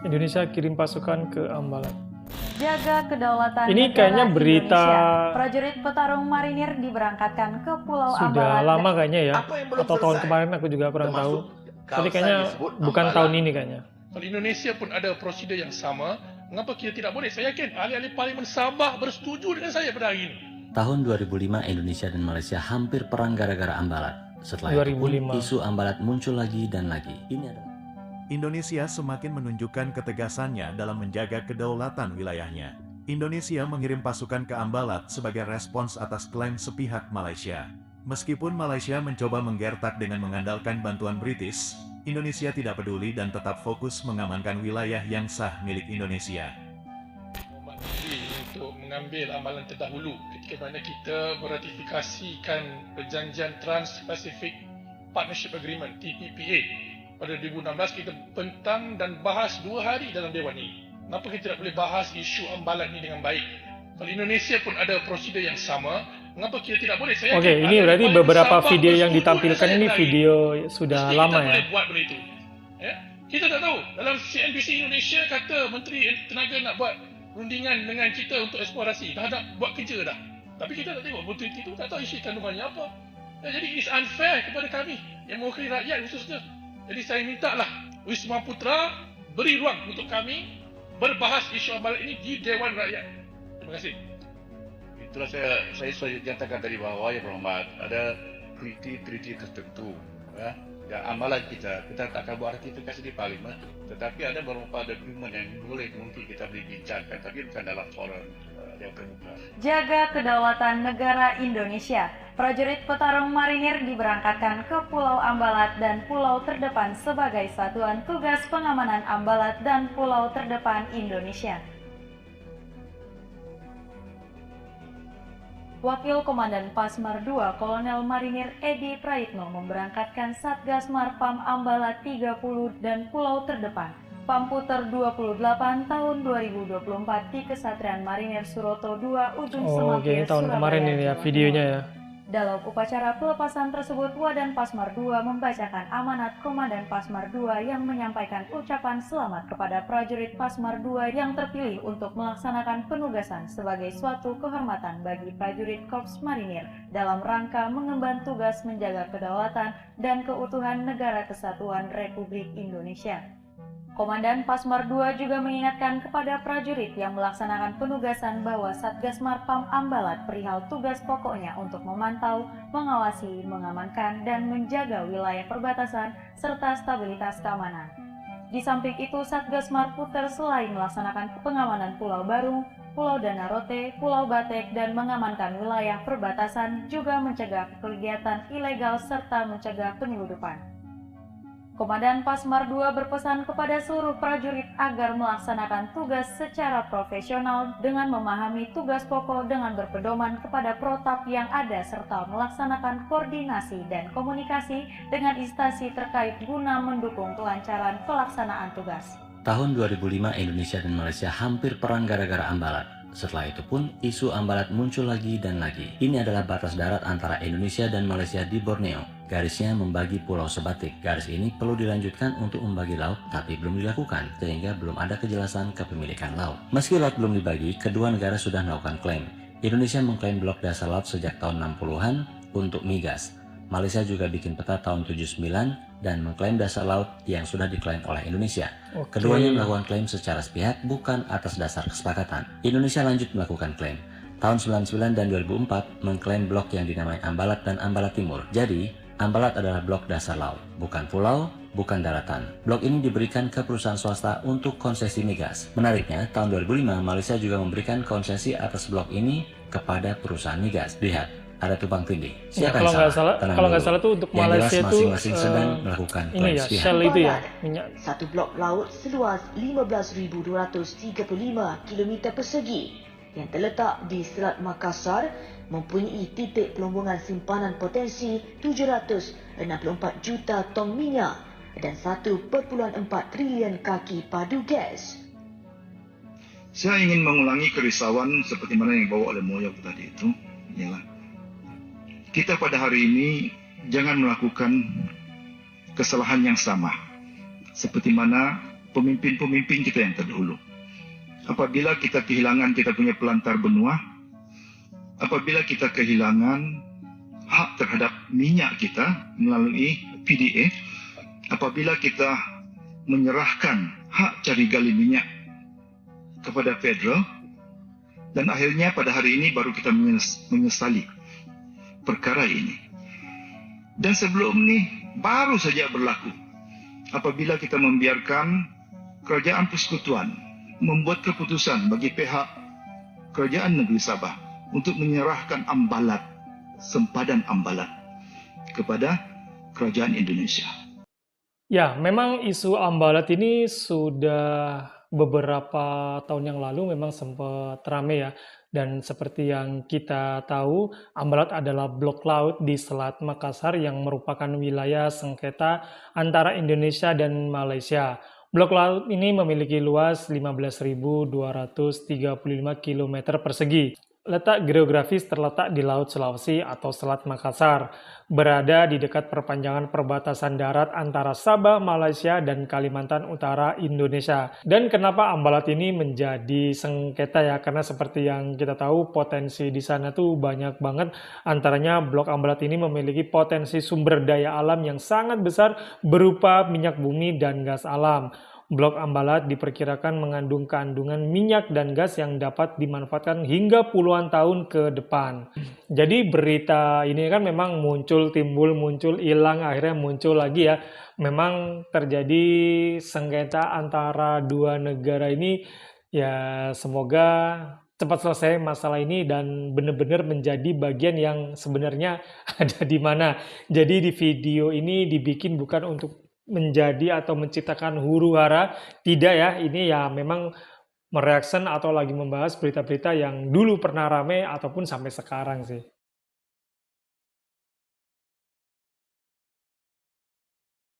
Indonesia kirim pasukan ke Ambalat. Jaga kedaulatan Ini negara kayaknya berita Indonesia. Prajurit petarung marinir diberangkatkan ke Pulau sudah Ambalat. lama kayaknya ya, Apa yang belum atau tahun selesai? kemarin aku juga kurang tahu. Tapi Kawasan kayaknya disebut bukan Ambalat. tahun ini kayaknya. Kalau Indonesia pun ada prosedur yang sama, mengapa kita tidak boleh? Saya yakin ahli-ahli Parlimen Sabah bersetuju dengan saya pada hari ini. Tahun 2005 Indonesia dan Malaysia hampir perang gara-gara Ambalat. Setelah itu pun 2005. isu Ambalat muncul lagi dan lagi. Ini adalah Indonesia semakin menunjukkan ketegasannya dalam menjaga kedaulatan wilayahnya. Indonesia mengirim pasukan ke Ambalat sebagai respons atas klaim sepihak Malaysia. Meskipun Malaysia mencoba menggertak dengan mengandalkan bantuan British, Indonesia tidak peduli dan tetap fokus mengamankan wilayah yang sah milik Indonesia. Muhammad Menteri untuk mengambil amalan terdahulu ketika mana kita meratifikasikan perjanjian Trans-Pacific Partnership Agreement TPPA pada 2016. Kita bentang dan bahas 2 hari dalam Dewan ini. Kenapa kita tidak boleh bahas isu Ambalat ini dengan baik? Kalau Indonesia pun ada prosedur yang sama, mengapa kita tidak boleh? Saya Oke, yakin ini ahli berarti Parlimen beberapa Sabah video yang bersetuju ditampilkan dengan saya ini pada hari video sudah Mesti lama kita ya. boleh buat benda itu. Ya? Kita tak tahu. Dalam CNBC Indonesia kata Menteri Tenaga nak buat rundingan dengan kita untuk eksplorasi. Dah nak buat kerja dah. Tapi kita tak tengok bukti itu, tak tahu isi kandungannya apa. Jadi it's unfair kepada kami yang mewakili rakyat khususnya. Jadi saya mintalah Wisma Putra beri ruang untuk kami berbahas isu Ambalat ini di Dewan Rakyat. Terima kasih. Itulah saya sudah nyatakan tadi bahawa ya Berhormat, ada treaty tertentu ya. Dan amalan kita tak akan buat ratifikasi di Parlimen, tetapi ada beberapa dokumen yang boleh mungkin kita boleh bincangkan, tapi bukan dalam forum yang terbuka. Jaga kedaulatan negara Indonesia. Prajurit petarung marinir diberangkatkan ke Pulau Ambalat dan Pulau Terdepan sebagai satuan tugas pengamanan Ambalat dan Pulau Terdepan Indonesia. Wakil Komandan Pasmar II Kolonel Marinir Edi Praitno memberangkatkan Satgas Marpam Ambalat 30 dan Pulau Terdepan Pamputer 28 tahun 2024 di Kesatrian Marinir Suroto 2 Ujung Oh, Semangkir, oke, tahun kemarin Surabaya, ini ya Jawa videonya Timur. ya. Dalam upacara pelepasan tersebut, Wadan Pasmar II membacakan amanat Komandan Pasmar II yang menyampaikan ucapan selamat kepada prajurit Pasmar II yang terpilih untuk melaksanakan penugasan sebagai suatu kehormatan bagi prajurit Korps Marinir dalam rangka mengemban tugas menjaga kedaulatan dan keutuhan Negara Kesatuan Republik Indonesia. Komandan Pasmar II juga mengingatkan kepada prajurit yang melaksanakan penugasan bahwa Satgas Marpam Ambalat perihal tugas pokoknya untuk memantau, mengawasi, mengamankan, dan menjaga wilayah perbatasan serta stabilitas keamanan. Di samping itu, Satgas Marputer selain melaksanakan pengamanan Pulau Barung, Pulau Danarote, Pulau Batek, dan mengamankan wilayah perbatasan, juga mencegah kegiatan ilegal serta mencegah penyeludupan. Komandan Pasmar II berpesan kepada seluruh prajurit agar melaksanakan tugas secara profesional dengan memahami tugas pokok dengan berpedoman kepada protap yang ada serta melaksanakan koordinasi dan komunikasi dengan instansi terkait guna mendukung kelancaran pelaksanaan tugas. tahun 2005 Indonesia dan Malaysia hampir perang gara-gara Ambalat. Setelah itu pun isu Ambalat muncul lagi dan lagi. Ini adalah batas darat antara Indonesia dan Malaysia di Borneo. Garisnya membagi pulau sebatik. Garis ini perlu dilanjutkan untuk membagi laut, tapi belum dilakukan, sehingga belum ada kejelasan kepemilikan laut. Meski laut belum dibagi, kedua negara sudah melakukan klaim. Indonesia mengklaim blok dasar laut sejak tahun 60-an untuk migas. Malaysia juga bikin peta tahun 79 dan mengklaim dasar laut yang sudah diklaim oleh Indonesia. Keduanya melakukan klaim secara sepihak, bukan atas dasar kesepakatan. Indonesia lanjut melakukan klaim. Tahun 99 dan 2004 mengklaim blok yang dinamai Ambalat dan Ambalat Timur. Jadi, Ambalat adalah blok dasar laut, bukan pulau, bukan daratan. Blok ini diberikan ke perusahaan swasta untuk konsesi migas. Menariknya, tahun 2005 Malaysia juga memberikan konsesi atas blok ini kepada perusahaan migas. Lihat, ada tumpang tindih. Siapa kalau yang nggak salah, Tenang kalau dulu. nggak salah tuh untuk Yang Malaysia jelas itu masing-masing sedang melakukan ini klaim ya, sepihak. Shell itu ya, Ambalat, minyak. satu blok laut seluas 15,235 km persegi yang terletak di Selat Makassar mempunyai titik peleburan simpanan potensi 764 juta tong minyak dan 1.4 trilion kaki padu gas. Saya ingin mengulangi kerisauan seperti mana yang dibawa oleh Moyok tadi itu, ialah kita pada hari ini jangan melakukan kesalahan yang sama seperti mana pemimpin-pemimpin kita yang terdahulu. Apabila kita kehilangan kita punya pelantar benua, apabila kita kehilangan hak terhadap minyak kita melalui PDA, apabila kita menyerahkan hak cari gali minyak kepada federal, dan akhirnya pada hari ini baru kita menyesali perkara ini. Dan sebelum ini baru saja berlaku apabila kita membiarkan kerajaan persekutuan membuat keputusan bagi pihak kerajaan negeri Sabah untuk menyerahkan ambalat, sempadan ambalat kepada kerajaan Indonesia. Ya, memang isu ambalat ini sudah beberapa tahun yang lalu memang sempat ramai ya. Dan seperti yang kita tahu, ambalat adalah blok laut di Selat Makassar yang merupakan wilayah sengketa antara Indonesia dan Malaysia. Blok laut ini memiliki luas 15.235 km persegi. Letak geografis terletak di Laut Sulawesi atau Selat Makassar, berada di dekat perpanjangan perbatasan darat antara Sabah, Malaysia, dan Kalimantan Utara, Indonesia. Dan kenapa ambalat ini menjadi sengketa ya? Karena seperti yang kita tahu, potensi di sana tuh banyak banget. Antaranya blok ambalat ini memiliki potensi sumber daya alam yang sangat besar berupa minyak bumi dan gas alam. Blok ambalat diperkirakan mengandung kandungan minyak dan gas yang dapat dimanfaatkan hingga puluhan tahun ke depan. Jadi berita ini kan memang muncul, timbul, muncul, hilang, akhirnya muncul lagi ya. Memang terjadi sengketa antara dua negara ini. Ya semoga cepat selesai masalah ini dan benar-benar menjadi bagian yang sebenarnya ada di mana. Jadi di video ini dibikin bukan untuk menjadi atau menciptakan huru-hara, tidak ya, ini ya memang mereaction atau lagi membahas berita-berita yang dulu pernah rame ataupun sampai sekarang sih.